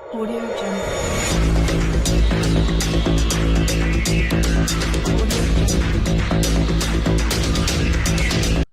Audio Jungle.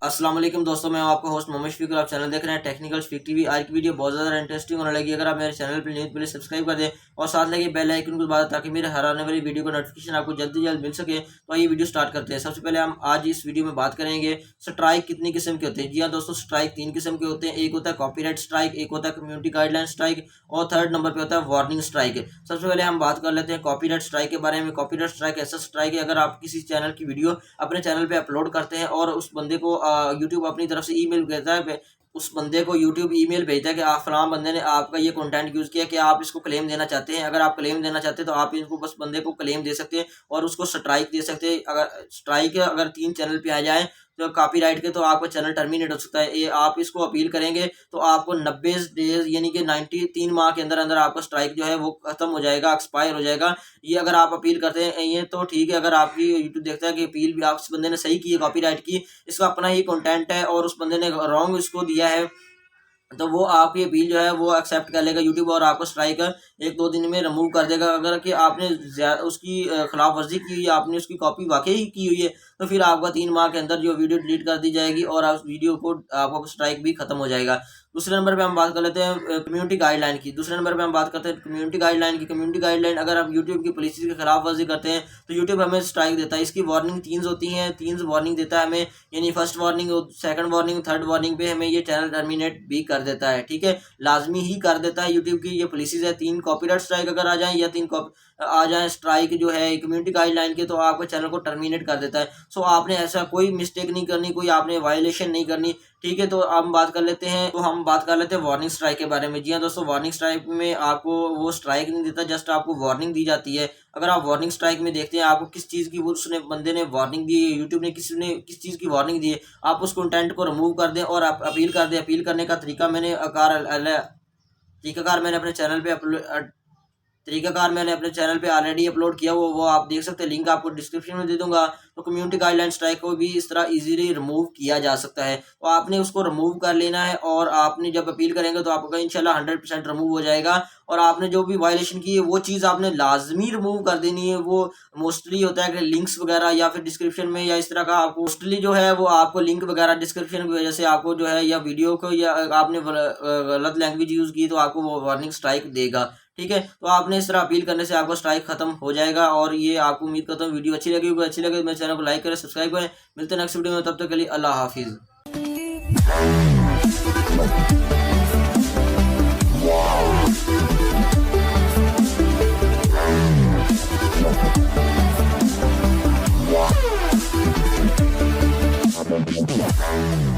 अस्सलाम वालेकुम दोस्तों, मैं आपका होस्ट मोहम्मद शफीक। आप चैनल देख रहे हैं टेक्निकल शफीक टीवी। आज की वीडियो बहुत ज़्यादा इंटरेस्टिंग होने लगी। अगर आप मेरे चैनल पर न्यूज़ प्लीज सब्सक्राइब कर दें और साथ लगे बेल आइकन को दबा दें ताकि मेरे हर आने वाली वीडियो का नोटिफिकेशन आपको जल्द से जल्द मिल सके। तो आइए वीडियो स्टार्ट करते हैं। सबसे पहले हम आज इस वीडियो में बात करेंगे स्ट्राइक कितनी किस्म के होते हैं। जी हाँ दोस्तों, स्ट्राइक 3 किस्म के होते हैं। एक होता है कॉपीराइट स्ट्राइक, एक होता है कम्युनिटी गाइडलाइन स्ट्राइक और थर्ड नंबर पे होता है वार्निंग स्ट्राइक। सबसे पहले हम बात कर लेते हैं कॉपीराइट स्ट्राइक के बारे में। कॉपीराइट स्ट्राइक ऐसा स्ट्राइक है अगर आप किसी चैनल की वीडियो अपने चैनल पे अपलोड करते हैं और उस बंदे को यूट्यूब अपनी तरफ से ईमेल भेजता है, उस बंदे को यूट्यूब ईमेल भेजता है कि आप फलां बंदे ने आपका ये कंटेंट यूज़ किया, कि आप इसको क्लेम देना चाहते हैं। अगर आप क्लेम देना चाहते हैं तो आप इनको बस बंदे को क्लेम दे सकते हैं और उसको स्ट्राइक दे सकते हैं। अगर स्ट्राइक अगर 3 चैनल पे आ जाए तो कॉपीराइट के, तो आपका चैनल टर्मिनेट हो सकता है। ये आप इसको अपील करेंगे तो आपको 90 डेज यानी कि 93 माह के अंदर अंदर आपका स्ट्राइक जो है वो खत्म हो जाएगा, एक्सपायर हो जाएगा। ये अगर आप अपील करते हैं ये तो ठीक है। अगर आपकी यूट्यूब देखता है कि अपील भी आप इस बंदे ने सही की है कॉपीराइट की, इसका अपना ही कंटेंट है और उस बंदे ने रॉन्ग इसको दिया है, तो वो आपकी अपील जो है वो एक्सेप्ट कर लेगा यूट्यूब और आपको स्ट्राइक 1-2 दिन में रिमूव कर देगा। अगर कि आपने उसकी खिलाफ वर्जी की हुई है, आपने उसकी कॉपी वाकई ही की हुई है, तो फिर आपका 3 माह के अंदर जो वीडियो डिलीट कर दी जाएगी और आप वीडियो को आपका स्ट्राइक भी खत्म हो जाएगा। दूसरे नंबर पे हम बात कर लेते हैं कम्युनिटी गाइडलाइन की। दूसरे नंबर पे हम बात करते हैं कम्युनिटी गाइडलाइन की। कम्युनिटी गाइडलाइन अगर आप यूट्यूब की पॉलिसी की खिलाफ वर्जी करते हैं तो यूट्यूब हमें स्ट्राइक देता है। इसकी वार्निंग 3 होती हैं, 3 वार्निंग देता है हमें, यानी first warning, second warning, third warning पे हमें ये चैनल टर्मिनेट भी कर देता है। ठीक है, लाजमी ही कर देता है। यूट्यूब की ये पॉलिसीज है, 3 कॉपीराइट स्ट्राइक अगर आ जाए या 3 आ जाए स्ट्राइक जो है कम्युनिटी गाइडलाइन के, तो आपके चैनल को टर्मिनेट कर देता है। सो आपने ऐसा कोई मिस्टेक नहीं करनी, कोई आपने वायलेशन नहीं करनी। ठीक है, तो हम बात कर लेते हैं वार्निंग स्ट्राइक के बारे में। जी हाँ दोस्तों, वार्निंग स्ट्राइक में आपको वो स्ट्राइक नहीं देता, जस्ट आपको वार्निंग दी जाती है। अगर आप वार्निंग स्ट्राइक में देखते हैं आपको किस चीज़ की वो उसने बंदे ने वार्निंग दी है, यूट्यूब ने किस चीज़ की वार्निंग दी है, आप उस कंटेंट को रिमूव कर दें और आप अपील कर दें। अपील करने का तरीकाकार मैंने अपने चैनल पे ऑलरेडी अपलोड किया, वो आप देख सकते हैं। लिंक आपको डिस्क्रिप्शन में दे दूंगा। तो कम्युनिटी गाइडलाइन स्ट्राइक को भी इस तरह इजीली रिमूव किया जा सकता है। तो आपने उसको रिमूव कर लेना है और आपने जब अपील करेंगे तो आपका इंशाल्लाह 100% रिमूव हो जाएगा। और आपने जो भी वायलेशन की है वो चीज़ आपने लाजमी रिमूव कर देनी है। वो मोस्टली होता है कि लिंक्स वगैरह या फिर डिस्क्रिप्शन में या इस तरह का, आपको मोस्टली जो है वो आपको लिंक वगैरह डिस्क्रिप्शन की वजह से आपको जो है, या वीडियो को, या आपने गलत लैंग्वेज यूज़ की तो आपको वो वार्निंग स्ट्राइक देगा। ठीक है, तो आपने इस तरह अपील करने से आपका स्ट्राइक खत्म हो जाएगा। और ये आपको उम्मीद करता हूँ वीडियो अच्छी लगी होगी। अच्छी लगे तो मेरे चैनल को लाइक करें, सब्सक्राइब करें। मिलते हैं नेक्स्ट वीडियो में, तब तक के लिए अल्लाह हाफिज़। Yeah.